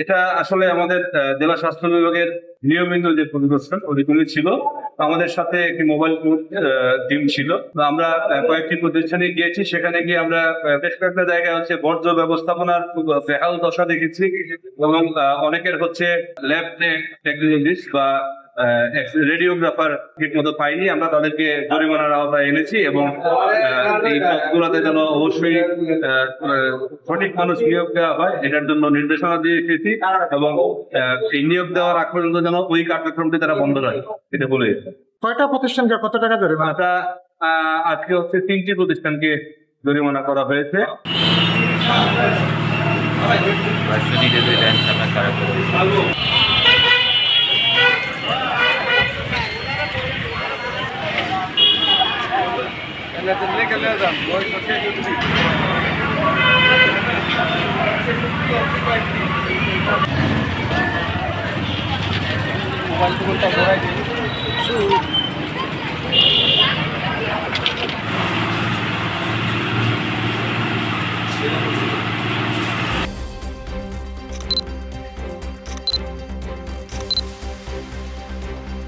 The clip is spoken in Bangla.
এটা আসলে আমাদের জেলা স্বাস্থ্য বিভাগের নিয়মিত যে পরিদর্শন ওইগুলি ছিল। আমাদের সাথে একটি মোবাইল টিম ছিল। আমরা কয়েকটি প্রতিষ্ঠানে গিয়েছি, সেখানে গিয়ে আমরা বেশ কয়েকটা জায়গায় হচ্ছে বর্জ্য ব্যবস্থাপনার বেহাল দশা দেখেছি এবং অনেকের হচ্ছে ল্যাব টেকনোলজিস্ট বা রেডিওগ্রাফার ঠিক মতো পাইনি। আমরা তাদেরকে জরিমানার আওতায় এনেছি এবং এই পদগুলোতে যেন অবশ্যই সঠিক মানুষ নিয়োগ দেওয়া হয় এটার জন্য নির্দেশনা দিয়ে এসেছি এবং এই নিয়োগ দেওয়ার আগ পর্যন্ত যেন ওই কার্যক্রমটি তারা বন্ধ রাখে এটা বলে। কয়টা প্রতিষ্ঠানকে কত টাকা জরিমানা? আমরা আজকে হচ্ছে 3টি প্রতিষ্ঠানকে জরিমানা করা হয়েছে। মোবাইল